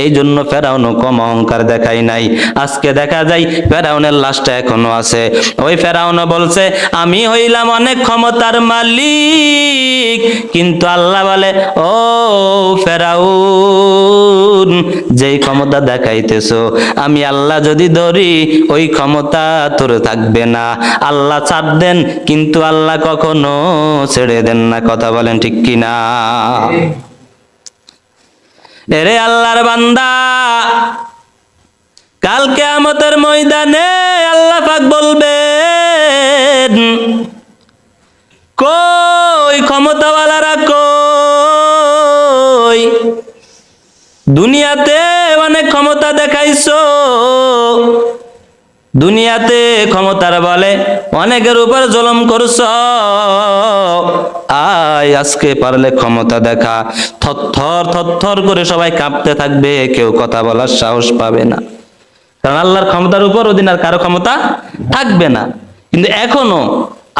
এই জন্য ফেরাউন কম অহংকার দেখায় নাই। আজকে দেখা যায় ফেরাউনের লাশটা এখনো আছে। ওই ফেরাউন বলছে আমি হইলাম অনেক ক্ষমতার মালিক, কিন্তু আল্লাহ বলে ও ফেরাউন, যেই ক্ষমতা দেখাইতেছো আমি আল্লাহ যদি ধরি ওই ক্ষমতা তোর থাকবে না। আল্লাহ ছাড় দেন, কিন্তু আল্লাহ কখনো ছেড়ে দেন না। কথা বলেন ঠিক কিনা? এরে আল্লাহর বান্দা, কাল কিয়ামতের ময়দানে আল্লাহ পাক বলবেন কই ক্ষমতাওয়ালারা কই? দুনিয়াতে অনেক ক্ষমতা দেখাইছো, দুনিয়াতে ক্ষমতার বলে অনেকের উপর জুলুম করছো, আজকে পারলে ক্ষমতা দেখা। থরথর থরথর করে সবাই কাঁপতে থাকবে, কেউ কথা বলার সাহস পাবে না, কারণ আল্লাহর ক্ষমতার উপর ওদিন আর কারো ক্ষমতা থাকবে না। কিন্তু এখনো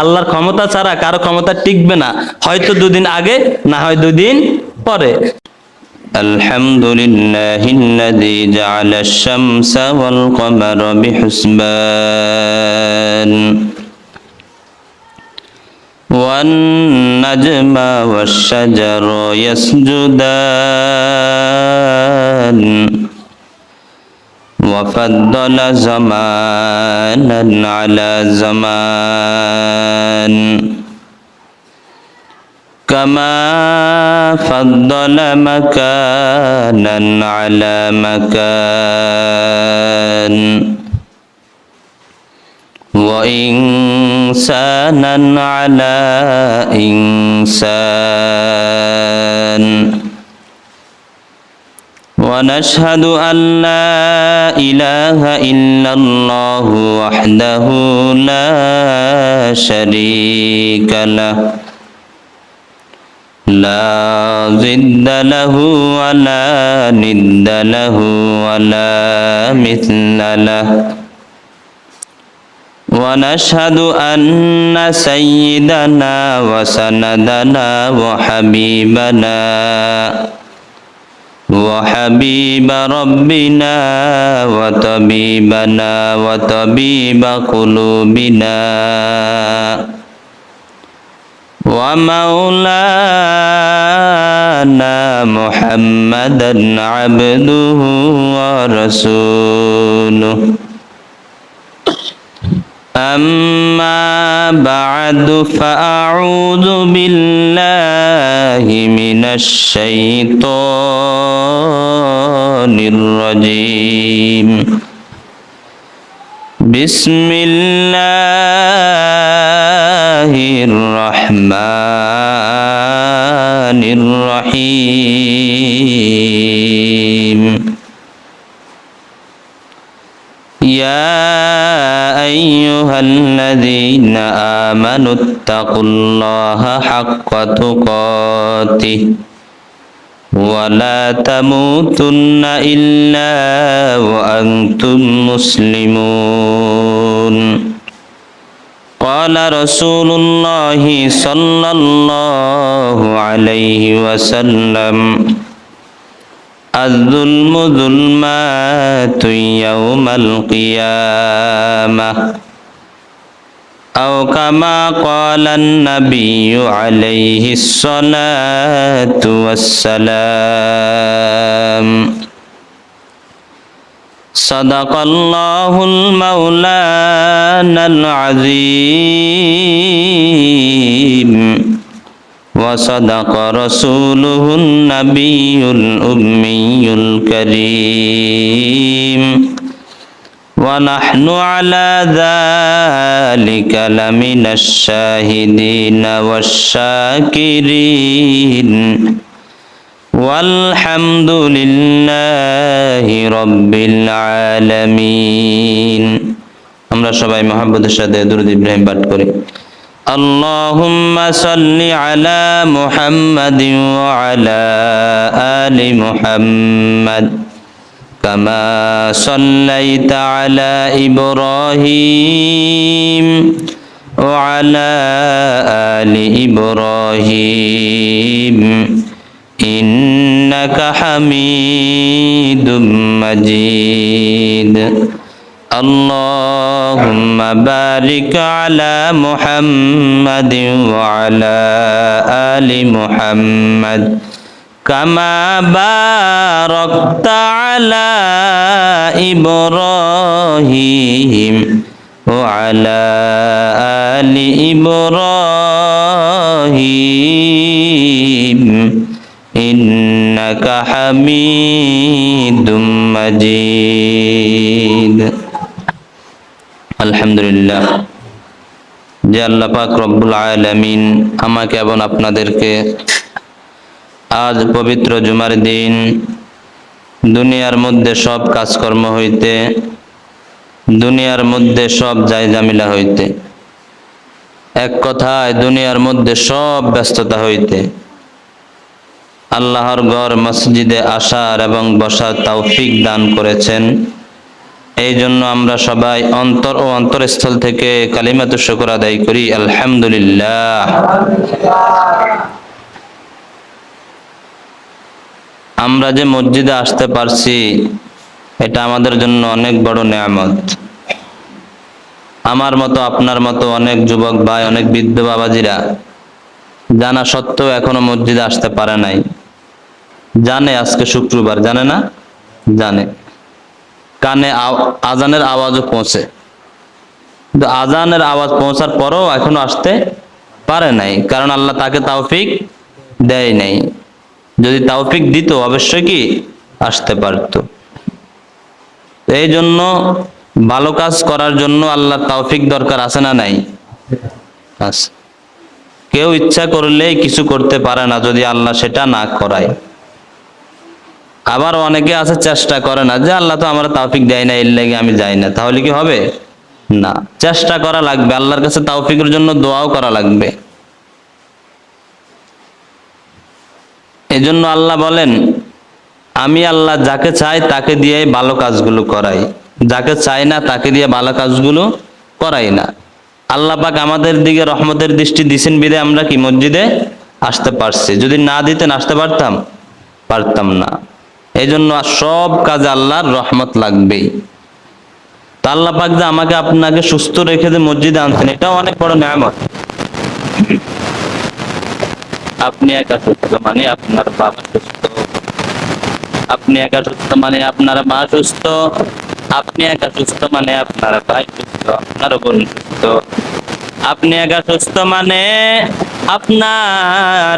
আল্লাহর ক্ষমতা ছাড়া কারো ক্ষমতা টিকবে না, হয়তো দুদিন আগে, না হয় দুদিন পরে। আলহামদুলিল্লাহিল্লাযী জাআলাশ শামসা ওয়াল কমারা বিহুসবান ওয়ান নাজমা ওয়াশ শাজারু ইয়াসজুদান وفضل زمانا على زمان كما فضل مكانا على مكان وإنسانا على إنسان ونشهد أن لا إله إلا الله وحده لا شريك له لا ضد له ولا ند له ولا مثل له ونشهد أن سيدنا وسندنا وحبيب ربنا وطبيبنا وطبيب قلوبنا ومولانا محمدا عبده ورسوله أما بعد فأعوذ بالله من الشيطان الرجيم بسم الله الرحمن الرحيم يا أيها الذين آمنوا اتقوا الله حق تقاته ولا تموتن إلا وأنتم مسلمون قال رسول الله صلى الله عليه وسلم الظلم ظلمات يوم القيامة أو كما قال النبي عليه الصلاة والسلام صدق الله المولانا العظيم وصدق رسوله النبي الأمي الكريم ونحن على ذلك لمن الشاهدين والشاكرين والحمد لله رب العالمين। আমরা সবাই মুহাম্মদের সাথে দুরূদ ইব্রাহিম পাঠ করি। اللهم صل على محمد وعلى آل محمد كما صليت على إبراهيم وعلى آل إبراهيم إنك حميد مجيد اللهم بارك على محمد وعلى آل محمد كما باركت على إبراهيم وعلى آل إبراهيم إنك حميد مجيد আলহামদুলিল্লাহ। যে আল্লাহ পাক রব্বুল আলামিন আমাকে এবং আপনাদেরকে আজ পবিত্র জুমার দিন দুনিয়ার মধ্যে সব কাজকর্ম হইতে, দুনিয়ার মধ্যে সব জায়জামিলা হইতে, এক কথায় দুনিয়ার মধ্যে সব ব্যস্ততা হইতে আল্লাহর ঘর মসজিদে আসার এবং বসার তৌফিক দান করেছেন। এই জন্য আমরা সবাই অন্তর ও অন্তরস্থল থেকে কালিমাতুশ শুকর আদায় করি আলহামদুলিল্লাহ। আমরা যে মসজিদে আসতে পারছি এটা আমাদের জন্য অনেক বড় নেয়ামত। আমার মতো আপনার মতো অনেক যুবক ভাই, অনেক বৃদ্ধ বাবাজিরা জানা সত্ত্বেও এখনো মসজিদে আসতে পারে নাই। জানে আজকে শুক্রবার, জানে না? জানে, কানে আজানের আওয়াজও পৌঁছে, কিন্তু আজানের আওয়াজ পৌঁছার পরও এখনো আসতে পারে নাই, কারণ আল্লাহ তাকে তৌফিক দেয় নাই। যদি তৌফিক দিত অবশ্যই কি আসতে পারত। এই জন্য ভালো কাজ করার জন্য আল্লাহ তৌফিক দরকার আছে না নাই? আছে। কেউ ইচ্ছা করলেই কিছু করতে পারে না যদি আল্লাহ সেটা না করায়। আবার অনেকে আছে চেষ্টা করে না, যে আল্লাহ তো আমার তৌফিক দেয় না, এর লাগি আমি যাই না। তাহলে কি হবে? না, চেষ্টা করা লাগবে, আল্লাহর কাছে তৌফিকের জন্য দোয়াও করা লাগবে। এজন্য আল্লাহ বলেন, আমি আল্লাহ যাকে চাই তাকে দিয়ে ভালো কাজগুলো করাই, যাকে চাই না তাকে দিয়ে ভালো কাজগুলো করাই না। আল্লাহ পাক আমাদের দিকে রহমতের দৃষ্টি দিছেন বিদে আমরা কি মসজিদে আসতে পারছি। যদি না দিতেন আসতে পারতাম না। এই জন্য সব কাজে আল্লাহর রহমত লাগবেই। তা আল্লাহ পাক যে আমাকে আপনাকে সুস্থ রেখে যে মসজিদে আনছেন, এটাও অনেক বড় নেয়ামত। আপনি একা সুস্থ মানে আপনার বাবা সুস্থ, আপনি একা সুস্থ মানে আপনার মা সুস্থ, আপনি একা সুস্থ মানে আপনার ভাই সুস্থ, আপনার বোন সুস্থ, আপনি একা সুস্থ মানে আপনার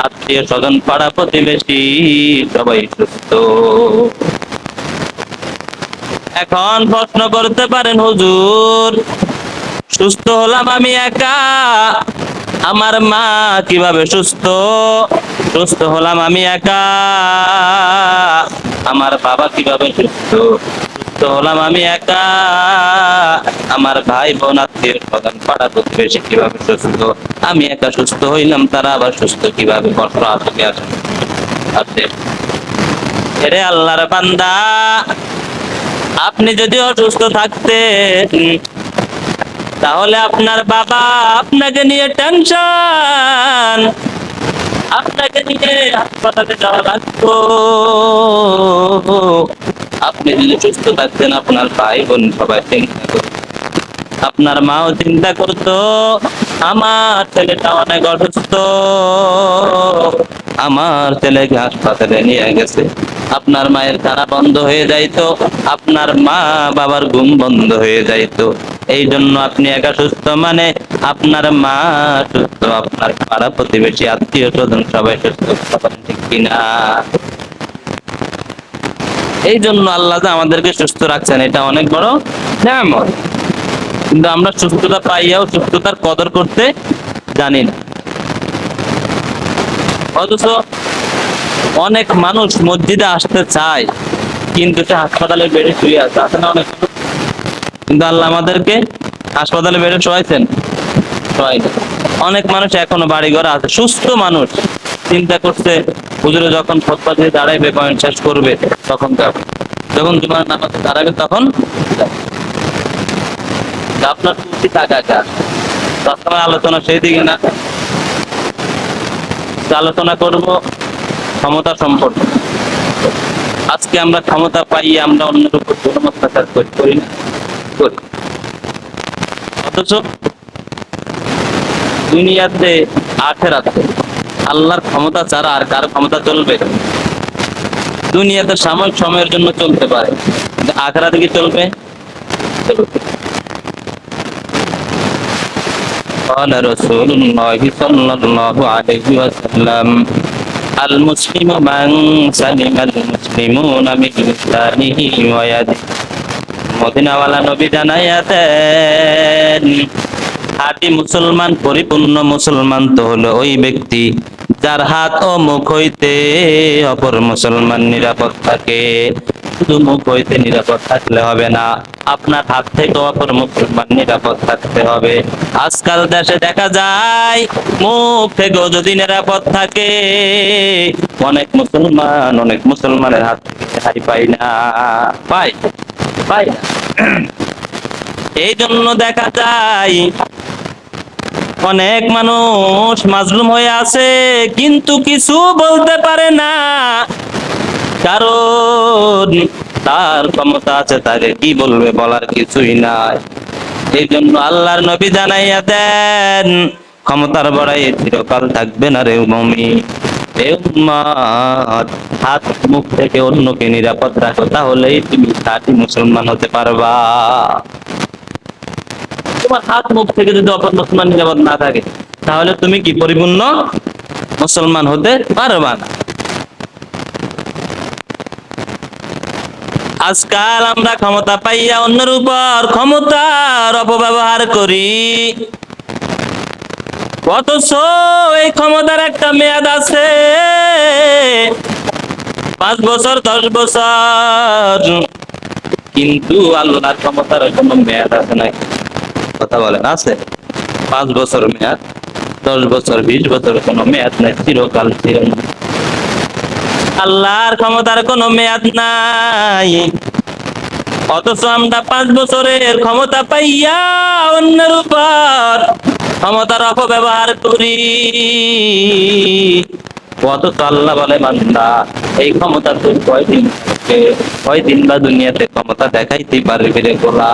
আত্মীয় স্বজন পাড়া প্রতিবেশী সবাই সুস্থ। এখন প্রশ্ন করতে পারেন, হুজুর সুস্থ হলাম আমি একা, আমার মা কিভাবে সুস্থ? সুস্থ হলাম আমি একা, আমার বাবা কিভাবে সুস্থ? সুস্থ হলাম আমি একা, আমার ভাই বোন আত্মীয় স্বজন পাড়া প্রতিবেশী কিভাবে সুস্থ? আমি একা সুস্থ হইলাম, তারা আবার সুস্থ কিভাবে? কষ্ট আছে। এরে আল্লাহর বান্দা, আপনি যদি অসুস্থ থাকতেন তাহলে আপনার বাবা আপনাকে নিয়ে টেনশন, আপনাকে নিয়ে হাসপাতালে যাওয়া লাগতো। আপনি যদি সুস্থ থাকতেন আপনার ভাই বোন সবাই চিন্তা করতো, আপনার মাও চিন্তা করতো আমার ছেলেটা অনেক অসুস্থ, আমার ছেলেকে হাসপাতালে নিয়ে গেছে। আপনার মায়ের কান্না বন্ধ হয়ে যাইতো, আপনার মা বাবার ঘুম বন্ধ হয়ে যাইতো। এই জন্য আপনি একা সুস্থ মানে আপনার মা সুস্থ, আপনার পাড়া প্রতিবেশী আত্মীয় স্বজন সবাই সুস্থ, ঠিক কিনা? এই জন্য আল্লাহ যে আমাদেরকে সুস্থ রাখছেন, এটা অনেক বড় নেয়ামত। কিন্তু আমরা সুস্থতা পাইয়াও সুস্থতার কদর করতে জানি না। অথচ অনেক মানুষ মসজিদে আসতে চায় কিন্তু সে হাসপাতালে বেডে শুয়ে আছে, আছে না অনেক? কিন্তু আল্লাহ আমাদেরকে হাসপাতালে বেডে শোয়াইছেন? শোয়াইনি। অনেক মানুষ এখনো বাড়ি ঘরে আছে, সুস্থ মানুষ, চিন্তা করছে হুজুরে যখন খুতবা দিয়ে দাঁড়াইবে, পয়েন্ট শেষ করবে, তখন যাবে, যখন জুমার নামাজে দাঁড়াবে তখন যাবে। আপনার উচিত আগাকা সবসময় আলোচনা সেই দিকে না, আলোচনা করব ক্ষমতা সম্পন্ন। আজকে আমরা ক্ষমতা পাই, আমরা অন্যের উপর জুলুম অত্যাচার করি না? করি। অথচ দুনিয়াতে, আখেরাতে আল্লাহর ক্ষমতা ছাড়া আর কার ক্ষমতা চলবে? দুনিয়াতে সাময়িক সময়ের জন্য চলতে পারে, কিন্তু আখেরাতে কি চলবে? চলবে। قال رسول الله صلى الله عليه وسلم المسلم من سلم المسلمون من لسانه ويده। মদিনাওয়ালা নবী জানাইয়া দেন, খাঁটি মুসলমান, পরিপূর্ণ মুসলমান তো হলো ওই ব্যক্তি যার হাত ও মুখ হইতে অপর মুসলমান নিরাপদ থাকে। শুধু মুখ হইতে নিরাপদ থাকলে হবে না, আপনার হাত থেকে অপর মুসলমান নিরাপদ থাকতে হবে। আজকাল দেশে দেখা যায় মুখ থেকেও যদি নিরাপদ থাকে, অনেক মুসলমানের হাত থেকে রেহাই পাই না, পাই না। এই জন্য দেখা যায় অনেক মানুষ মাজলুম হয়ে আছে, কিন্তু কিছু বলতে পারে না, কারণ তার ক্ষমতা আছে, তাকে কি বলবে বলার কিছুই নাই। এই জন্য আল্লাহর নবী জানাইয়া দেন, ক্ষমতার বড়াই চিরকাল থাকবে না রে মুমিন। হে উম্মত, হাত মুখ থেকে অন্যকে নিরাপদ রাখো, তাহলেই তুমি খাঁটি মুসলমান হতে পারবা। তোমার হাত মুখ থেকে যদি অপর মুসলমান নিরাপদ না থাকে, তাহলে তুমি কি পরিপূর্ণ মুসলমান হতে পারবা না। আজকাল আমরা ক্ষমতা পাইয়া অন্যের উপর ক্ষমতার অপব্যবহার করি, অথচ এই ক্ষমতার একটা মেয়াদ আছে, 5 বছর 10 বছর, কিন্তু আল্লাহর ক্ষমতার কোনো মেয়াদ আছে নাকি? কথা বলেন, আছে? 5 বছর মেয়াদ, 10 বছর, 20 বছর, কোনো মেয়াদ নাই, চিরকাল চিরন্তন। আল্লাহর ক্ষমতার কোনো মেয়াদ নাই, অথচ আমরা 5 বছরের ক্ষমতা পাইয়া অন্যের উপর ক্ষমতার অপব্যবহার করি। অথচ আল্লাহ বলে, বান্দা এই ক্ষমতা তুই কয়দিন বা দুনিয়াতে ক্ষমতা দেখাইতে পারবি রে গোলা।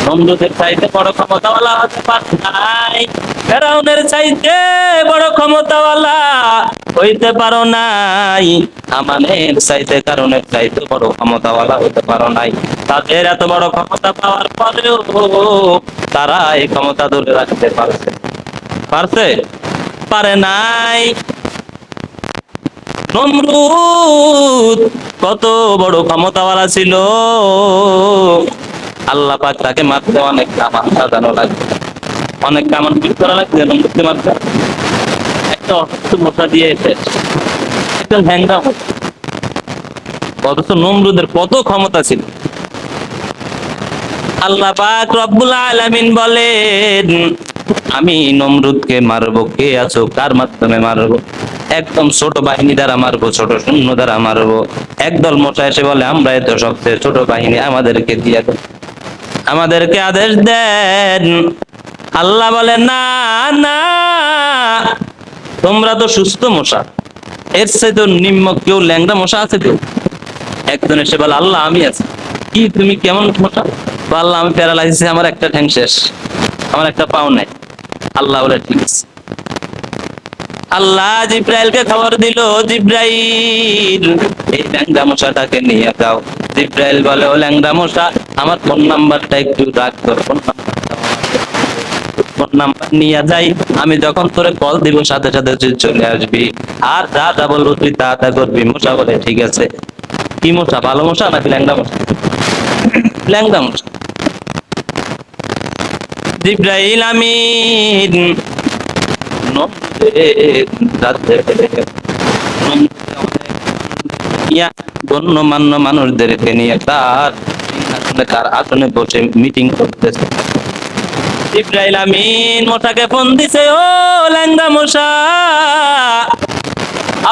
নমরুদের চাইতে বড় ক্ষমতাওয়ালা হতে পারে নাই, ফেরাউনের চাইতে বড় ক্ষমতাওয়ালা হইতে পারো নাই, হামানের চাইতে, কারণের চাইতে বড় ক্ষমতাওয়ালা হইতে পারো নাই। তাদের এত বড় ক্ষমতা পাওয়ার পরেও তারা এই ক্ষমতা ধরে রাখতে পারছে? পারে নাই। নমরুদ কত বড় ক্ষমতাওয়ালা ছিল, আল্লাহ পাক তাকে মারতে অনেক কামান সাজানো লাগবে, অনেক কামান ফিট করা লাগবে নমরুদকে মারতে। একটা অসুস্থ মশা দিয়ে একটা ভ্যাংরা, অথচ নমরুদের কত ক্ষমতা ছিল। আল্লাহ পাক রব্বুল আলামিন বলেন, আমি নমরুদকে মারবো। কে আছো? কার মাধ্যমে মারবো? একদম ছোট বাহিনী দ্বারা মারবো, ছোট সৈন্য দ্বারা মারবো। একদল মশা এসে বলে, আমরা এত সবচেয়ে ছোট বাহিনী, আমাদেরকে দিয়ে দেন, আমাদেরকে আদেশ দেন। আল্লাহ বলে, না না, তোমরা তো সুস্থ মশা, এর চেয়ে তো নিম্ন কেউ ল্যাংড়া মশা আছে কেউ? একজন এসে বলে, আল্লাহ আমি আছি। কি তুমি কেমন মশা? আল্লাহ আমি প্যারালাইসিস, আমার একটা ঠ্যাং শেষ, আমার একটা পাও নাই। আল্লাহ বলে, ঠিক আছে। আল্লাহ জিব্রাইলকে খবর দিল, জিব্রাইল এই ল্যাংড়া মশাটাকে নিয়ে যাও। জিব্রাইল বলে, ও ল্যাংড়া মশা, আমার ফোন নাম্বারটা একটু রাখতো, ফোন নাম্বার নিয়ে যাই, আমি যখন তোরে কল দিব সাথে সাথে তুই চলে আসবি, আর যা যা বলবো তুই তা তা করবি। মশা বলে, ঠিক আছে। কি মশা, ভালো মশা নাকি ল্যাংড়া মশা? ল্যাংড়া মশা। জিব্রাইল আমিন গণ্যমান্য মানুষদেরকে নিয়ে তার আসনে বসে মিটিং করতেছে। জিব্রাইল আমিন মশাকে ফোন দিছে, ও ল্যাংড়া মশা,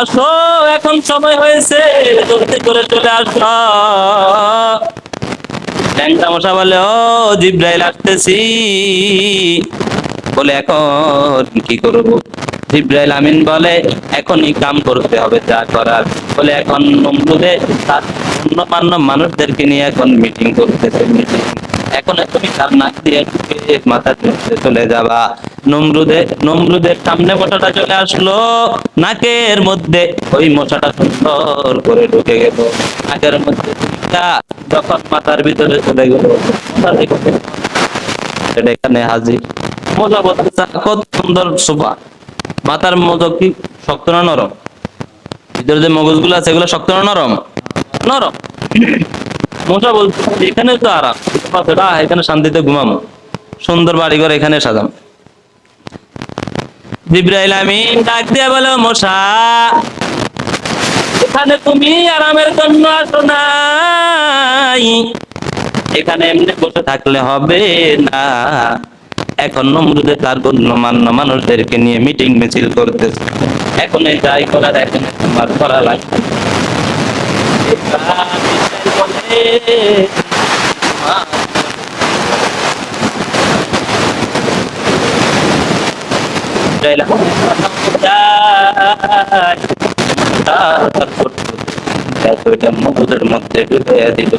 আসো, এখন সময় হয়েছে, জলদি করে চলে আসো। ল্যাংড়া মশা বলে, ও জিব্রাইল আসতেছি। বলে, এখন কি করবো? জিবরাইল আমিন বলে এখনই কাম করতে হবে যা করার। বলে এখন নমরুদে তার গণ্যমান্য মানুষদেরকে নিয়ে এখন মিটিং করতেছে, মিটিং। এখন তুমি তার নাক দিয়ে ঢুকে মাথা চুলতে চলে যাবা। নমরুদের সামনে মশাটা চলে আসলো নাকের মধ্যে, ওই মশাটা সুন্দর করে ঢুকে গেল নাকের মধ্যে। যখন মাথার ভিতরে চলে গেল, এখানে হাজির। মজা বলতে কত সুন্দর সোফা। মাথার মজা কি শক্ত না নরম? ভিতরে যে মগজগুলো আছে এগুলো শক্ত না নরম? নরম। মশা বলতে এখানে তো আরাম, এখানে শান্তিতে ঘুমাম, সুন্দর বাড়ি ঘর এখানে সাজাম। জিবরাইল আমিন ডাক দিয়ে বলে মশা এখানে তুমি আরামের জন্য আসো নাই, এখানে এমনি বসে থাকলে হবে না। এখন নমরুদে তার গণ্যমান্য মানুষদেরকে নিয়ে মিটিং মিছিল করতেছে। এখন যাই করার এখন তোমার করা লাগবে। মগজের মধ্যে ঢুকিয়ে দিল।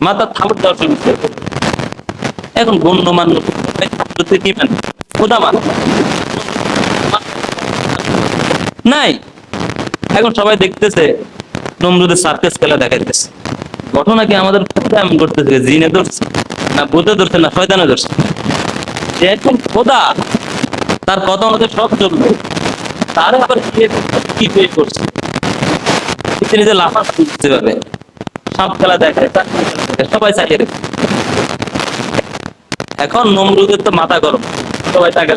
মাথা থাপড় দেওয়া শুরু করে। এখন গণ্যমান্য কি মানে খোদা মান নাই। এখন সবাই দেখতেছে নমরুদের সার্কাস খেলা দেখাইতেছে। ঘটনা কি আমাদের খোদা এমন করতেছে, জিনে ধরছে না ভূতে ধরছে না শয়তানে ধরছে? এখন খোদা তার কথা আমাদের সব চলবে, তার আবার কি তৈরি করছে তিনি যে লাফা বুঝতে পারবে। সাপ খেলা দেখায়, সবাই চালিয়ে রেখে। এখন নমরুদের তো মাথা গরম, সবাই তাকে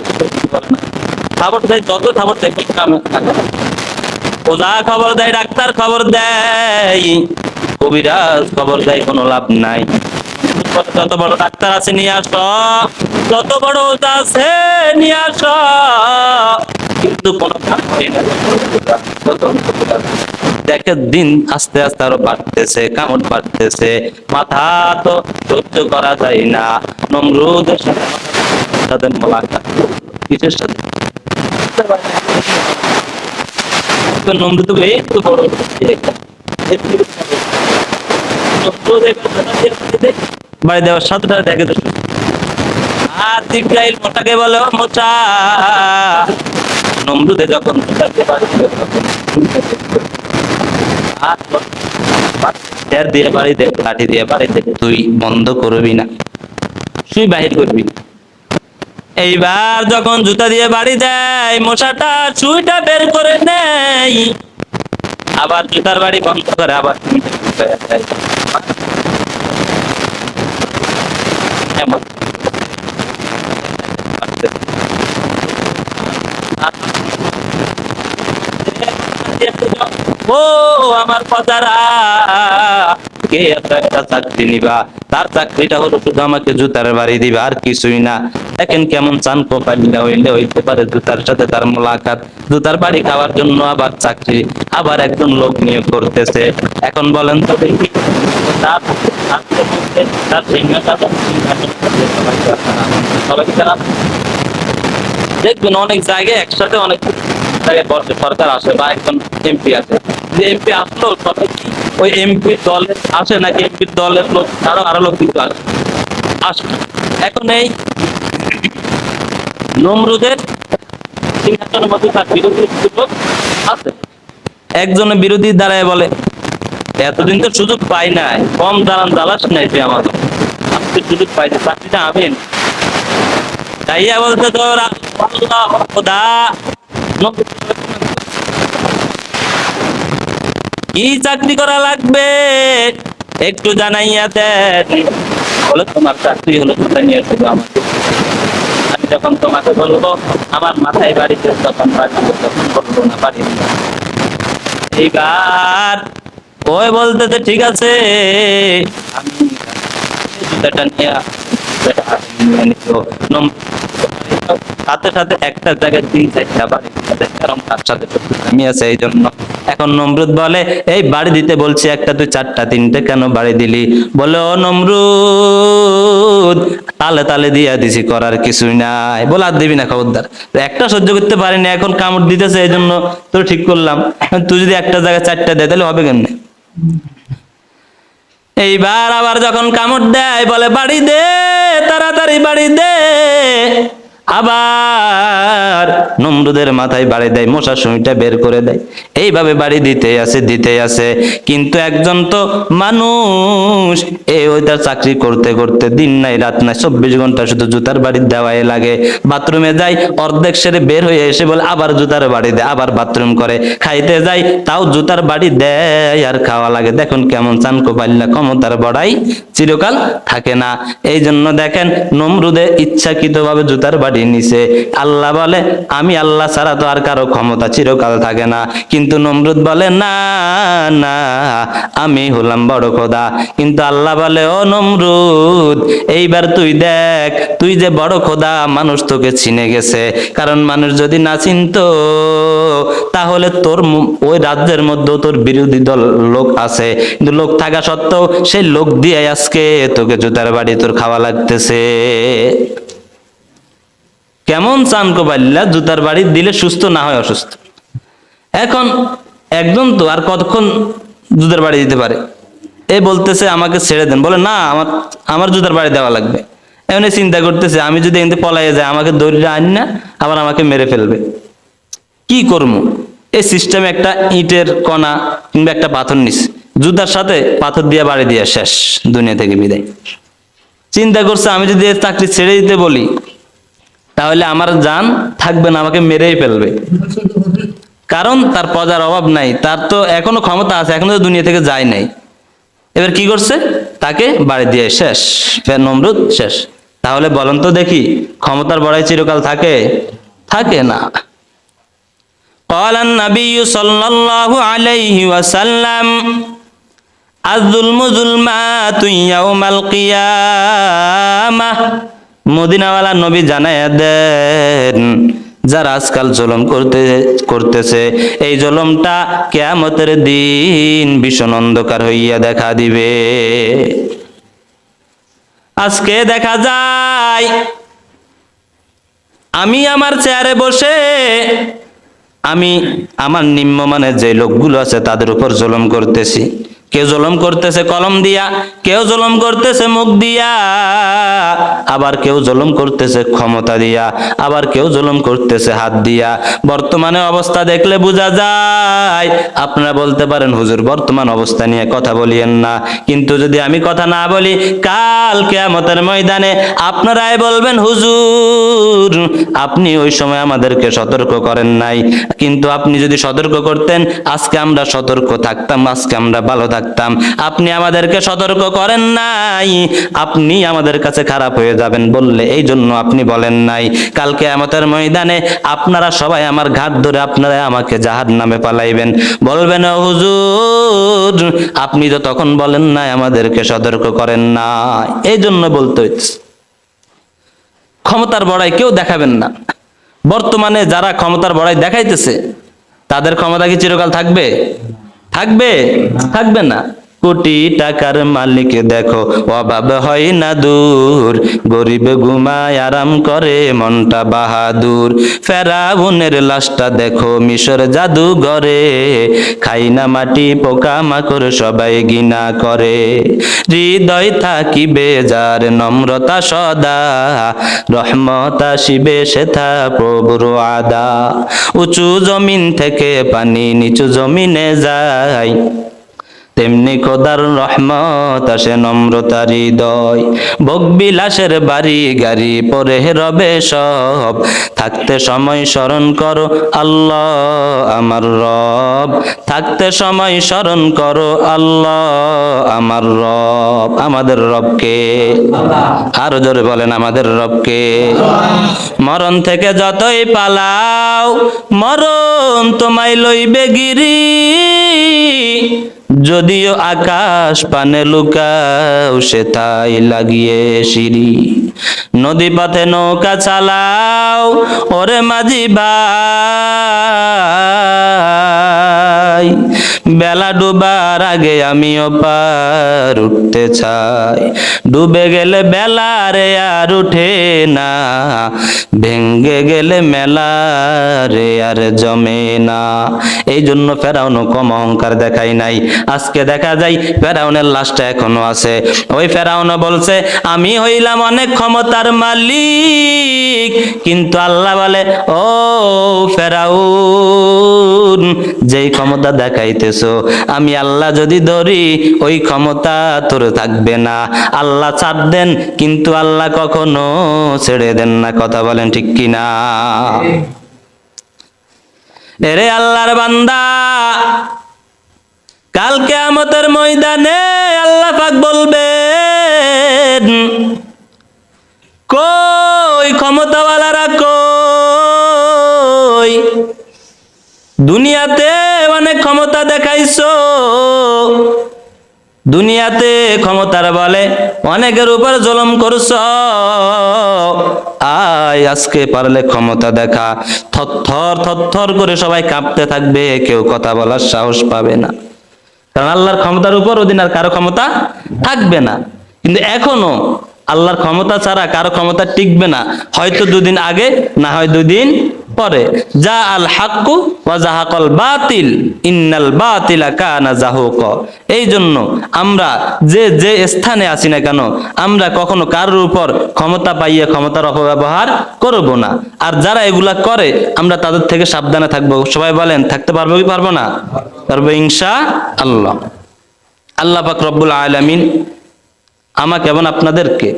খবর দেয়, যত খবর দেয় ওজা খবর দেয়, ডাক্তার খবর দেয়, কবিরাজ খবর দেয়, কোনো লাভ নাই। যত বড় ডাক্তার আছে নিয়ে আস, যত বড় ওজা আছে নিয়ে আস, কিন্তু কোনো দেখে দিন আস্তে আস্তে আরো বাড়তেছে, কামড় বাড়তেছে, মাথা তো সহ্য করা যায় না। নমরুদের সাথে মোলাকাত, কিসের সাথে? নমরুদ তো একটু বড় বাড়ি দেওয়ার সাথে দেখে তো আর জিবরাইল মোটাকে বলে মোটা নমরুদে যখন দিয়ে বাড়িতে লাঠি দিয়ে বাড়িতে তুই বন্ধ করবি না, তুই বাহির করবি। এইবার যখন জুতা দিয়ে বাড়ি দেয় মশাটা সুইটা বের করে নেই, আবার জুতার বাড়ি বন্ধ করে আবার ও আমার পদারা কে এত একটা চাকরি নিবা, তার চাকরিটা হলো শুধু আমাকে জুতার বাড়ি দিবা আর কিছুই না। দেখেন কেমন চান কোপালিলা হইলে হইতে পারে জুতার সাথে তার মোলাকাত, জুতার বাড়ি খাওয়ার জন্য আবার চাকরি, আবার একজন লোক নিয়োগ করতেছে। এখন বলেন তো দেখি দেখবেন অনেক জায়গায় একসাথে অনেক জায়গায় বসে সরকার আসে বা একজন এমপি আছে, যে এমপি আসলো সবাই ওই এমপি দলের আসে নাকি এমপির দলের লোক আরো লোক কিন্তু আসে। এখন এই নমরুদের সিংহাসনের মধ্যে তার বিরোধী লোক আছে, একজনের বিরোধী দাঁড়ায় বলে এতদিন তো সুযোগ পাই নাই, কম জ্বালাস নাই তুই আমাদের, আজকে সুযোগ পাইছে চাকরিটা আমিন তাইয়া বলতে তোর খোদা কি চাকরি করা লাগবে একটু জানাইয়া দেন। বলে তোমার চাকরি হলো কোথায় নিয়ে শুধু আমাকে, আমি যখন তোমাকে বলবো আমার মাথায় বাড়িতে তখন তখন বলবো না বাড়ি। এইবার ওই বলতেছে ঠিক আছে আমি জুতাটা নিয়ে সাথে সাথে একটা জায়গায় 3-4টা বাড়ি কারণ তার সাথে আমি আছে এই জন্য। এখন নমরুদ বলে এই বাড়ি দিতে বলছি একটা, তুই 4টা 3টে কেন বাড়ি দিলি? বলে ও নমরুদ তালে তালে দিয়া দিছি, করার কিছুই নাই। বলে আর দিবি না খবরদার, একটা সহ্য করতে পারিনি, এখন কামড় দিতেছে এই জন্য তো ঠিক করলাম। তুই যদি একটা জায়গায় 4টা দেয় তাহলে হবে কেন? এইবার আবার যখন কামড় দেয় বলে বাড়ি দে, তাড়াতাড়ি বাড়ি দে। আবার নমরুদের মাথায় বাড়ি দেয়, মশার সুইটা বের করে দেয়। এইভাবে বাড়ি দিতে আছে। কিন্তু একজন তো মানুষ, ওই তার চাকরি করতে করতে দিন নাই রাত নাই 24 ঘন্টা শুধু জুতার বাড়ি দেওয়াই লাগে। বাথরুমে যায় অর্ধেক সেরে বের হয়ে এসে বলে আবার জুতার বাড়ি দেয়, আবার বাথরুম করে। খাইতে যায় তাও জুতার বাড়ি দেয় আর খাওয়া লাগে। দেখুন কেমন চানকো পাল্লা, ক্ষমতার বড়াই চিরকাল থাকে না। এই জন্য দেখেন নমরুদে ইচ্ছাকৃতভাবে জুতার বাড়ি নিছে। আল্লাহ বলে আমি আল্লাহ ছাড়া তো আর কারো ক্ষমতা চিরকাল থাকে না। কিন্তু নমরুদ বলে না না, আমি হলাম বড় খোদা। কিন্তু আল্লাহ বলে ও নমরুদ এইবার তুই দেখ, তুই যে বড় খোদা মানুষ তোকে চিনে গেছে। কারণ মানুষ যদি না চিনতো তাহলে তোর ওই রাজ্যের মধ্যে তোর বিরোধী দল লোক আছে, কিন্তু লোক থাকা সত্ত্বেও সেই লোক দিয়ে আজকে তোকে জুতার বাড়ি তোর খাওয়া লাগতেছে। কেমন চানকো পাল্লা, জুতার বাড়ি দিলে সুস্থ না হয় অসুস্থ। এখন একজন তো আর কতক্ষণ জুতার বাড়ি দিতে পারে? এই বলতেছে আমাকে ছেড়ে দেন, বলে না আমার জুতার বাড়ি দেওয়া লাগবে। এমনি চিন্তা করতেছে আমি যদি এমনি পলাইয়ে যায় আমাকে দড়িটা আন না, আবার আমাকে মেরে ফেলবে, কি করবো? এই সিস্টেমে একটা ইটের কণা কিংবা একটা পাথর নিছে, জুতার সাথে পাথর দিয়ে বাড়ি দিয়ে শেষ, দুনিয়া থেকে বিদায়। চিন্তা করছে আমি যদি চাকরি ছেড়ে দিতে বলি তাহলে আমার জান থাকবে না, আমাকে মেরেই ফেলবে। কারণ তার প্রজার অভাব নাই, তার তো এখনো ক্ষমতা আছে, এখনো তো দুনিয়া থেকে যায় নাই। এবার কি করছে? তাকে বাড়ি দিয়ে শেষ, ফের নমরুদ শেষ। তাহলে বলেন তো দেখি ক্ষমতার বড়াই চিরকাল থাকে? থাকে না। قال النبي صلى الله عليه وسلم الظلم ظلمات يوم القيامة। মদিনাওয়ালা নবী জানায়া দেন যারা আজকাল জুলুম করতেছে এই জুলুমটা কিয়ামতের দিন ভীষণ অন্ধকার হইয়া দেখা দিবে। আজকে দেখা যায় আমি আমার চেয়ারে বসে আমি আমার নিম্নমানের যে লোকগুলো আছে তাদের উপর জুলুম করতেছি। কেউ জুলুম করতেছে কলম দিয়া, কেউ জুলুম করতেছে মুখ দিয়া, আবার কেউ জুলুম করতেছে ক্ষমতা দিয়া, আবার কেউ জুলুম করতেছে হাত দিয়া। বর্তমানে অবস্থা দেখলে বোঝা যায়। আপনারা বলতে পারেন হুজুর বর্তমান অবস্থা নিয়ে কথা বলিয়েন না, কিন্তু যদি আমি কথা না বলি কাল কিয়ামতের ময়দানে আপনারাই বলবেন হুজুর আপনি ওই সময় আমাদেরকে সতর্ক করেন নাই। কিন্তু আপনি যদি সতর্ক করতেন আজকে আমরা সতর্ক থাকতাম, আজকে আমরা ভালো থাকতাম। আপনি আমাদেরকে সতর্ক করেন নাই, আপনি আমাদের কাছে খারাপ হয়ে যাবেন বললে এই জন্য আপনি বলেন নাই। কাল কিয়ামতের ময়দানে আপনারা সবাই আমার ঘাট ধরে আপনারা আমাকে জাহান্নামে পালাইবেন, বলবেন ও হুজুর আপনি তো তখন বলেন নাই, আমাদেরকে সতর্ক করেন না। এই জন্য বলতে হইছে ক্ষমতার বড়াই কেউ দেখাবেন না। বর্তমানে যারা ক্ষমতার বড়াই দেখাইতেছে তাদের ক্ষমতা কি চিরকাল থাকবে? থাকবে? থাকবে না। কোটি টাকার মালিক দেখো অভাব হয় না দূর, গরিবে ঘুমায় আরাম করে মনটা বাহাদুর। ফেরাউনের লাশটা দেখো মিশর জাদুঘরে, খাই না মাটি পোকা মাকড় সবাই ঘৃণা করে। হৃদয় থাকিবে যার নম্রতা সদা, রহমত আসিবে সেথা প্রভুর আদা। উঁচু জমিন থেকে পানি নিচু জমিনে যায়, তেমনি খোদার রহমত আসে নম্রতার হৃদয়। ভোগ বিলাসের বাড়ি গাড়ি পরে রবে সব, থাকতে সময় স্মরণ করো আল্লাহ আমার রব, থাকতে সময় স্মরণ করো আল্লাহ আমার রব। আমাদের রবকে আরো জোরে বলেন আমাদের রবকে। মরণ থেকে যতই পালাও মরণ তোমায় লইবে গিরি, যদিও আকাশ পানে লুকাও সে তাই লাগিয়ে সিঁড়ি, নদী পথে নৌকা চালাও ওরে মাঝি ভাই, বেলা ডুবার আগে আমিও পার উঠতে চাই, ডুবে গেলে বেলা রে আর উঠে না, ভেঙ্গে গেলে মেলা রে আর জমে না। এই জন্য ফেরাউনও কম অহংকার দেখাই নাই। আজকে দেখা যায় ফেরাউনের লাশটা এখনো আছে। ওই ফেরাউনও বলছে আমি হইলাম অনেক ক্ষমতার মালিক, কিন্তু আল্লাহ বলে ও ফেরাউন, যেই ক্ষমতা দেখাইতেছো আমি আল্লাহ যদি ধরি ওই ক্ষমতা তোর থাকবে না। আল্লাহ ছাড় দেন কিন্তু আল্লাহ কখনো ছেড়ে দেন না। কথা বলেন ঠিক কিনা? এরে আল্লাহর বান্দা, কাল কিয়ামতের ময়দানে আল্লাহ পাক বলবেন কই ক্ষমতাওয়ালারা কই? দুনিয়াতে অনেক ক্ষমতা দেখাইছো, দুনিয়াতে ক্ষমতার বলে অনেকের উপর জুলুম করছো, আয় আজকে পারলে ক্ষমতা দেখা। থরথর থরথর করে সবাই কাঁপতে থাকবে, কেউ কথা বলার সাহস পাবে না। কারণ আল্লাহর ক্ষমতার উপর ওদিন আর কারো ক্ষমতা থাকবে না। কিন্তু এখনো আল্লাহর ক্ষমতা ছাড়া কারো ক্ষমতা টিকবে না, হয়তো দুদিন আগে না হয় দুদিন পরে। যা আল হাক্কু ওয়া জাহাকাল বাতিল ইন্নাল বাতিলা কানা জাহুকা। এই জন্য আমরা যে যে স্থানে আছি না কেন, আমরা কখনো কারোর উপর ক্ষমতা পাইয়ে ক্ষমতার অপব্যবহার করব না। আর যারা এগুলা করে আমরা তাদের থেকে সাবধানে থাকবো। সবাই বলেন থাকতে পারবো কি পারবো না? পারবো ইনশাআল্লাহ। আল্লাহ পাক রব্বুল আলামিন আমাকে এবং আপনাদেরকে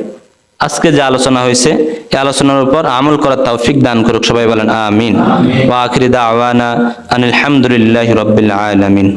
আজকে যে আলোচনা হয়েছে এই আলোচনার উপর আমল করার তৌফিক দান করুক। সবাই বলেন আমিন। ওয়া আখিরি দাওয়ানা আনিল হামদুলিল্লাহি রাব্বিল আলামিন।